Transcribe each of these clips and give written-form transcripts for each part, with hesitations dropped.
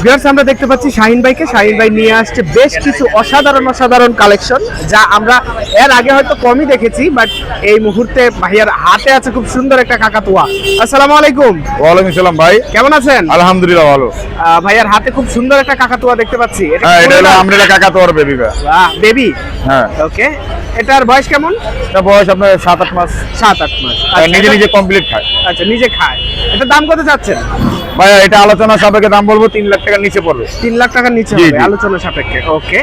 Viewers আমরা দেখতে পাচ্ছি শাহিন ভাই নিয়ে আসছে বেশ কিছু অসাধারণ কালেকশন, যা আমরা এর আগে হয়তো কমই দেখেছি, বাট এই মুহূর্তে ভাইয়ার হাতে আছে খুব সুন্দর একটা কাকাতুয়া। আসসালামু আলাইকুম। ওয়ালাইকুম আসসালাম ভাই, কেমন আছেন? আলহামদুলিল্লাহ ভালো। ভাইয়ার হাতে খুব সুন্দর একটা কাকাতুয়া দেখতে পাচ্ছি। হ্যাঁ, এটা হলো আমরেলা কাকাতুয়ার বেবি ভাই। বাহ, বেবি। হ্যাঁ, ওকে। এটার বয়স কেমন? এটা বয়স আপনার 7-8 মাস। 7-8 মাস। নিজে কমপ্লিট খায়। আচ্ছা, নিজে খায়। এটা দাম কত চাচ্ছেন? ভাই এটা আলোচনা সাপেক্ষে দাম বলবো 3 লাখ টাকার নিচে পড়বে। 3 লাখ টাকার নিচে জি, হবে জি। আলোচনা সাপেক্ষে। ওকে।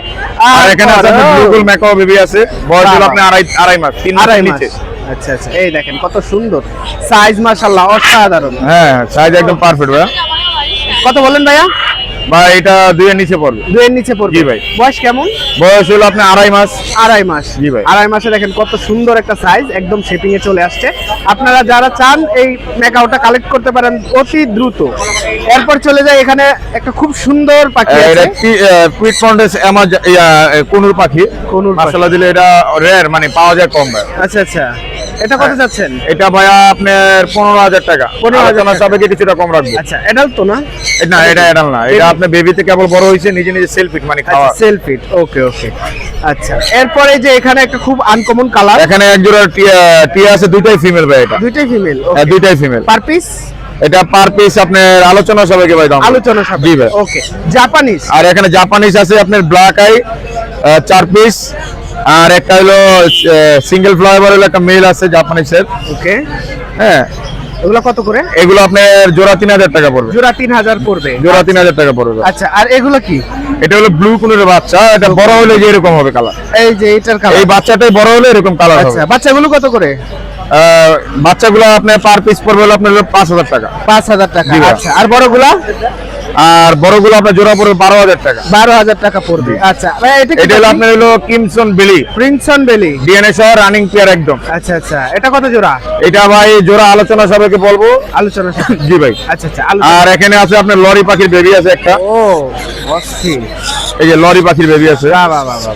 আর এখানে আছে ব্লুগুল ম্যাকাও বেবি আছে, বয়স হলো আপনার আড়াই মাস, 3 মাসের নিচে। আচ্ছা আচ্ছা, এই দেখেন কত সুন্দর সাইজ, মাশাআল্লাহ অসাধারণ। হ্যাঁ, সাইজ একদম পারফেক্ট ভাই। কত বলেন ভাইয়া? ভাই এটা 2 এর নিচে পড়বে। 2 এর নিচে পড়বে। জি ভাই। বয়স কেমন? বয়স হলো আপনার আড়াই মাস। আড়াই মাস। জি ভাই। আড়াই মাসে দেখেন কত সুন্দর একটা সাইজ, একদম শেপিং এ চলে আসছে। আপনারা যারা চান এই ম্যাকাওটা কালেক্ট করতে পারেন অতি দ্রুত। এরপর চলে যায় এখানে একটা খুব সুন্দর পাখি এটা আছে। কুইট পন্ডেস কোনুর পাখি। কোনুর পাখি। মাশাআল্লাহ দিলে এটা রেয়ার, মানে পাওয়া যায় কম ভাই। আচ্ছা আচ্ছা, এটা কত যাচ্ছেন? এটা ভাইয়া আপনার 15,000 টাকা। 15,000 আলোচনা সাপেক্ষে কিছুটা কম রাখবো। আচ্ছা, এডাল্ট তো না? না, এটা এডাল না, এটা আপনার বেবিতে কেবল বড় হয়েছে, নিজে সেলফ ফিট মানে খাওয়া। Self feed. Okay okay. আচ্ছা, এরপরে যে এখানে একটা খুব আনকমন কালার, এখানে এক জোড়া টিয়া আছে, দুইটাই ফিমেল ভাই। এটা দুইটাই ফিমেল। হ্যাঁ, দুইটাই ফিমেল। Per piece? এটা পার পিস আপনার আলোচনা সাপেক্ষে ভাই দাম। আলোচনা জি সাপেক্ষে। ভাই। ওকে। জাপানিজ? আর এখানে জাপানিজ আছে আপনার ব্ল্যাক আই 4 পিস, আর একটা হলো সিঙ্গেল ফ্লাইবার হলো একটা মেল আছে জাপানিজের। ওকে। হ্যাঁ, এগুলো কত করে? এগুলো আপনার জোড়া 3,000 টাকা পড়বে। জোড়া 3000 পড়বে। জোড়া 3,000 টাকা পড়বে। আচ্ছা, আর এগুলো কি? এটা হলো ব্লু কোনের বাচ্চা, এটা বড় হলে যে এরকম হবে কালার। এই যে এটার কালার। এই বাচ্চাটাই বড় হলে এরকম কালার হবে। আচ্ছা, বাচ্চাগুলো কত করে? বাচ্চাগুলো আপনার পার পিস পড়বে হলো আপনার 5,000 টাকা। 5000 টাকা। জি ভাই। আচ্ছা, আর বড়গুলা? আর বড়গুলো আপনার জোড়া পড়বে 12,000 টাকা। 12000 টাকা পড়বে। আচ্ছা ভাই, এটা কি? এটা হলো আপনার হলো কিমসন বেলি, প্রিন্সন বেলি। ডিএনএ সহ রানিং পেয়ার একদম। আচ্ছা আচ্ছা, এটা কত জোড়া? এটা ভাই জোড়া আলোচনা সবাইকে বলবো। আলোচনা সাপেক্ষে। জি ভাই। আচ্ছা আচ্ছা, আর এখানে আছে আপনার লরি পাখির বেবি আছে একটা। ও অস্থির। এই যে লরি পাখির বেবি আছে। বাহ বাহ বাহ বাহ।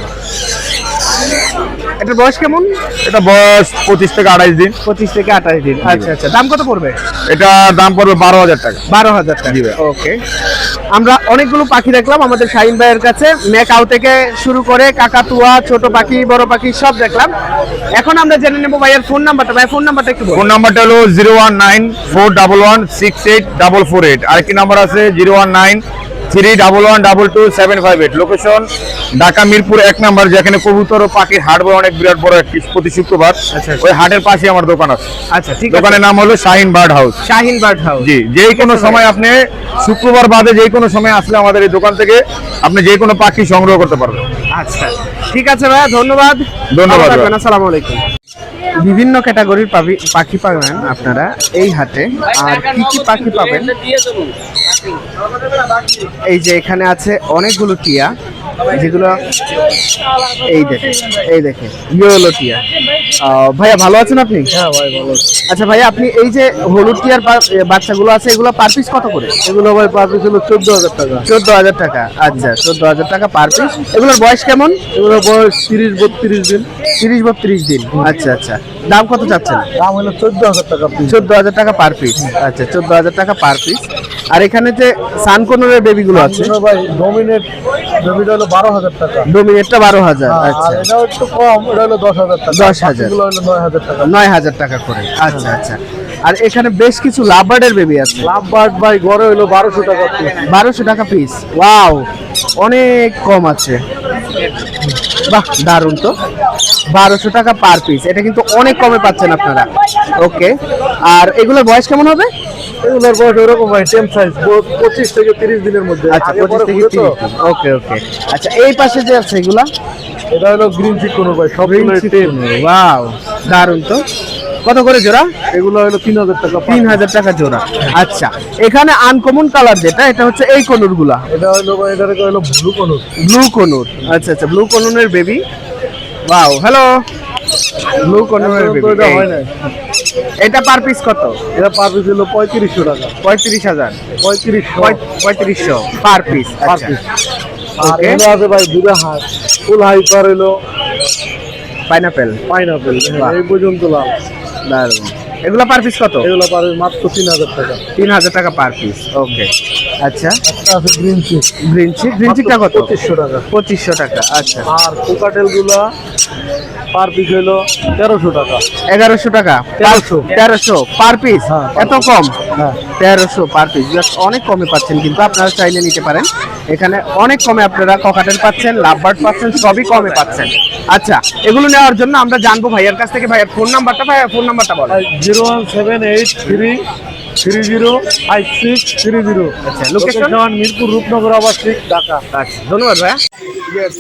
এটার বয়স কেমন? এটা বয়স 25 থেকে 28 দিন। 25 থেকে 28 দিন। আচ্ছা আচ্ছা, দাম কত পড়বে? এটা দাম পড়বে 12,000 টাকা। 12000 টাকা। জি ভাই। ওকে। আমরা অনেকগুলো পাখি দেখলাম আমাদের শাহিন ভাইয়ের কাছে, ম্যাকাও থেকে শুরু করে কাকাতুয়া, ছোট পাখি, বড় পাখি সব দেখলাম। এখন আমরা জেনে নেব ভাইয়ের ফোন নাম্বারটা। ভাই ফোন নাম্বারটা একটু বলুন। ফোন নাম্বারটা হলো 01941168448। আরেকটি নাম্বার আছে 01931122758। লোকেশন ঢাকা মিরপুর 1 নাম্বার, যেখানে কবুতর ও পাখির হাট বয় অনেক বিরাট বড় একটি প্রতি শুক্রবার। আচ্ছা। ওই হাটের পাশে আমার দোকান আছে। আচ্ছা ঠিক আছে। দোকানের নাম হলো Shahin bird house. Shahin bird house. জি, যে কোনো সময় আপনি শুক্রবার বাদে যে কোনো সময় আসলে আমাদের এই দোকান থেকে আপনি যে কোনো পাখি সংগ্রহ করতে পারবেন। আচ্ছা ঠিক আছে ভাইয়া, ধন্যবাদ। ধন্যবাদ ভালো থাকবেন। ভাইয়া। আসসালামু আলাইকুম। বিভিন্ন ক্যাটাগরির পাখি পাবেন আপনারা এই হাটে। আর কি কি পাখি পাবেন, এই যে এখানে আছে অনেকগুলো টিয়া, যেগুলো এই দেখে ইয়েলো টিয়া। ভাইয়া ভালো আছেন আপনি? হ্যাঁ ভাই ভালো। আচ্ছা ভাইয়া, আপনি এই যে হলুদ টিয়ার বাচ্চাগুলো আছে, এগুলো পার পিস কত করে? এগুলো ভাই পার পিস হলো 14,000 টাকা। 14,000 টাকা। আচ্ছা, 14,000 টাকা পার পিস। এগুলোর বয়স কেমন? এগুলো বয়স 30-32 দিন। 30-32 দিন। আচ্ছা আচ্ছা, দাম কত চাচ্ছেন? দাম হলো 14,000 টাকা পিস। 14,000 টাকা পার পিস। আচ্ছা, 14,000 টাকা পার পিস। আর এখানে যে সানকোনরের বেবিগুলো আছে, এগুলো ভাই ডমিনেট বেবিটা হলো 12,000 টাকা। ডোমিনেটটা 12,000। আর আচ্ছা, এটাও একটু কম, এটা হলো 10,000 টাকা। 10,000। এগুলো হলো 9,000 টাকা। 9,000 টাকা করে। আচ্ছা আচ্ছা। আর এখানে বেশ কিছু লাভবার্ডের বেবি আছে। লাভ বার্ড ভাই গড়ে হলো 1200 টাকা পিস। 1200 টাকা পিস। ওয়াও, অনেক কম আছে। বাহ, দারুণ তো। 1200 টাকা পার পিস, এটা কিন্তু অনেক কমে পাচ্ছেন আপনারা। ওকে। আর এগুলোর বয়স কেমন হবে? এগুলোর বয়স ওরকম ভাই টেম সাইজ 25 থেকে 30 দিনের মধ্যে। আচ্ছা, আগে 25 পরে থেকে ঘুরে 30 তো। দিন। ওকে ওকে। আচ্ছা, এই পাশে যে আছে এগুলা? এটা হলো গ্রিন চিক কোনো ভাই সবগুলো 10। ওয়াও, দারুণ তো। কত করে জোড়া? এগুলো হলো 3,000 টাকা। 3,000 টাকা জোড়া। আচ্ছা, এখানে আনকমন কালার যেটা, এটা হচ্ছে এই কনুর গুলা, এটা হলো ভাই এটাকে হলো ব্লু কোন। Blue conure. আচ্ছা আচ্ছা, ব্লু কনুরের বেবি। Wow, hello. ব্লু কনুরের বেবি। এটা হয় না। এটা পার পিস কত? এটা পার পিস হলো 3500 টাকা। 35,000। 3500 পার পিস। পার আচ্ছা। পিস। আর ওকে। এগুলো আছে ভাই দুটো হাত ফুল হাইপার হলো পাইনাপেল। পাইনাপেল। বাহ। এই পর্যন্ত লাভ। দারুণ। এগুলো পার পিস কত? এগুলো পার পিস মাত্র 3,000 টাকা। 3,000 টাকা পার পিস। ওকে। আচ্ছা, একটা আছে গ্রিন চিক, গ্রিন চিকটা কত? 2500 টাকা। 2500 টাকা। আচ্ছা, আর কোকাটেল গুলা পার পিস হইলো 1300 টাকা। 1100 টাকা। 1300 পার পিস? হ্যাঁ। এত কম? হ্যাঁ 1300 পার পিস, অনেক কমে পাচ্ছেন কিন্তু, আপনারা চাইলে নিতে পারেন। এখানে অনেক কমে আপনারা ককাটেল পাচ্ছেন, লাভবার্ড পাচ্ছেন, সবই কমে পাচ্ছেন। আচ্ছা, এগুলো নেওয়ার জন্য আমরা জানবো ভাইয়ার কাছ থেকে। ভাইয়ার ফোন নাম্বারটা বলো। 01783305630। আচ্ছা, লোকেশন? মিরপুর রূপনগর আবাসিক, ঢাকা। আচ্ছা, ধন্যবাদ ভাইয়া।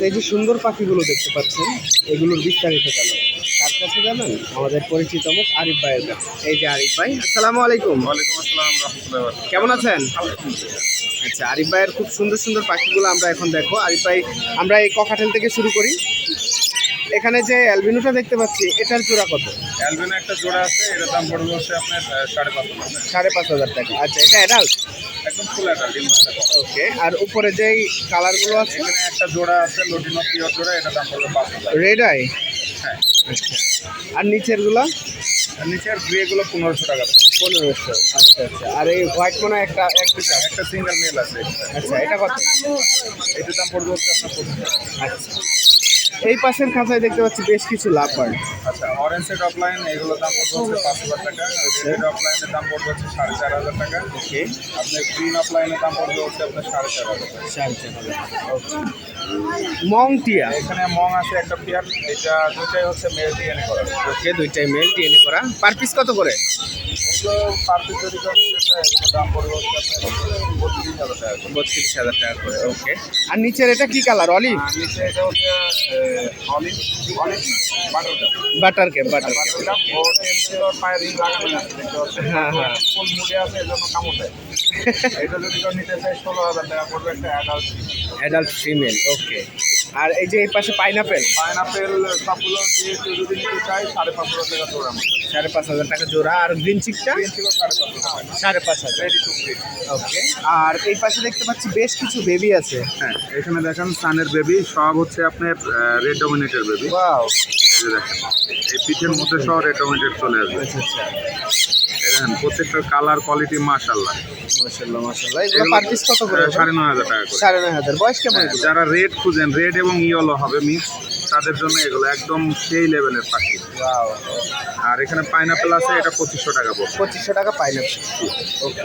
এই যে সুন্দর পাখিগুলো দেখতে পাচ্ছেন, এগুলোর বিস্তারিত জানো কার কাছে জানেন? আমাদের পরিচিত মুখ আরিফ ভাইয়ের কাছে। এই যে আরিফ ভাই, আসসালামু আলাইকুম। ওয়ালাইকুম আসসালাম রাহমাতুল্লাহি। কেমন আছেন? আচ্ছা, আরিফ ভাইয়ের খুব সুন্দর সুন্দর পাখিগুলো আমরা এখন দেখো। আরিফ ভাই, আমরা এই ককাটেল থেকে শুরু করি। এখানে যে অ্যালবিনোটা দেখতে পাচ্ছি, এটার জোড়া কত? অ্যালবিনো একটা জোড়া আছে, এটার দাম পড়বে হচ্ছে আপনার 5,500 টাকা। 5,500 টাকা। আচ্ছা, এটা অ্যাডাল্ট? একদম ফুল অ্যাডাল্ট। ওকে। আর উপরে যেই কালারগুলো আছে? এখানে একটা জোড়া আছে লটিনো পিওর জোড়া, এটার দাম পড়বে 5,000। Red eye? হ্যাঁ। আচ্ছা। আর নিচেরগুলো? আর নিচের গ্রে গুলো 1500 টাকা। 1500। আচ্ছা আচ্ছা। আর এই হোয়াইট মনে হয় একটা একটা সিঙ্গেল মেল আছে। আচ্ছা, এটা কত? এটার দাম পড়বে হচ্ছে আপনার 2500 টাকা। আচ্ছা, এই পাশের খাঁচায় দেখতে পাচ্ছি বেশ কিছু লাভবার্ড। আচ্ছা, অরেঞ্জ সেট অফলাইন এগুলোর দাম পড়বে হচ্ছে 5,000 টাকা। রেড অফলাইনের দাম পড়বে হচ্ছে 4,500 টাকা। ওকে। আপনার গ্রিন অফলাইনের দাম পড়বে হচ্ছে আপনার 4,500 টাকা। 4,500। ওকে। মং টিয়া? এখানে মং আছে একটা পেয়ার, এটা দুটাই হচ্ছে মেল ডিএনএ করা। ওকে, দুইটাই মেল, ডিএনএ করা। পার পিস কত করে? এগুলো পার পিস যদি এগুলো দাম পড়বে হচ্ছে আপনার 32,000 টাকা। 32,000 টাকা করে। ওকে। আর নিচের এটা কি কালার? অলিভ? নিচে এটা হচ্ছে olive butter cup. Butter cap. Butter cap. ও টেমসিলর পায়ে রিং লাগানো আছে, দেখতে পাচ্ছেন। হ্যাঁ হ্যাঁ। ফুল মুডে আছে, এজন্য কামড় দেয়। এটা যদি কেউ নিতে চায় 16,000 টাকা পড়বে একটা অ্যাডাল্ট। Adult female. ওকে। আর এই যে এই পাশে পাইনাপেল? পাইনাপেল সবগুলো দিয়ে কেউ যদি নিতে চায় 5,500 টাকা জোড়া। 5,500 টাকা জোড়া। আর গ্রিন চিকটা? 5,500 টাকা। 5,500। Ready to breed. ওকে। আর এই পাশে দেখতে পাচ্ছি বেশ কিছু বেবি আছে। হ্যাঁ, এখানে দেখেন সানের বেবি সব হচ্ছে আপনার রেড ডমিনেটের বেবি। ওয়াও। এই যে দেখেন, এই পিঠের মধ্যে সব রেড ডমিনেটেড চলে আসবে। আচ্ছা আচ্ছা। এই দেখেন প্রত্যেকটার কালার কোয়ালিটি মাশাআল্লাহ। মাশাআল্লাহ মাশাআল্লাহ। এগুলো পার পিস কত করে? 9,500 টাকা করে। 9,500। বয়স কেমন এগুলো? যারা রেড খুঁজেন, রেড এবং ইয়েলো হবে মিক্স, তাদের জন্য এগুলো একদম সেই লেভেলের পাখি। ওয়াও। আর এখানে পাইনাপেল আছে, এটা 2,500 টাকা পড়বে। 2,500 টাকা পাইনাপেল। ওকে।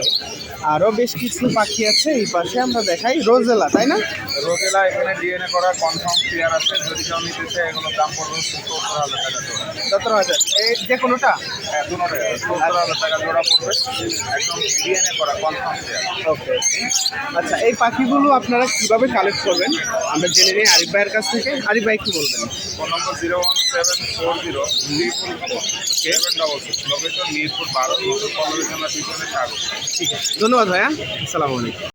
আরও বেশ কিছু পাখি আছে এই পাশে, আমরা দেখাই। রোজেলা, তাই না? রোজেলা এখানে ডিএনএ করা কনফার্ম পেয়ার আছে, যদি কেউ নিতে চায় এগুলোর দাম পড়বে 17,000 টাকা জোড়া। 17,000। এই যে কোনোটা? হ্যাঁ, দুটোটাই 17,000 টাকা জোড়া পড়বে, একদম ডিএনএ করা কনফার্ম পেয়ার। ওকে। আচ্ছা, এই পাখিগুলো আপনারা কিভাবে কালেক্ট করবেন আমরা জেনে নিই আরিফ ভাইয়ের কাছ থেকে। আরিফ ভাই কি বলবেন? Phone number 01740 location Mirpur 12 Pallabi থানা পিছনে। ঠিক আছে, ধন্যবাদ ভাইয়া। আসসালামু আলাইকুম।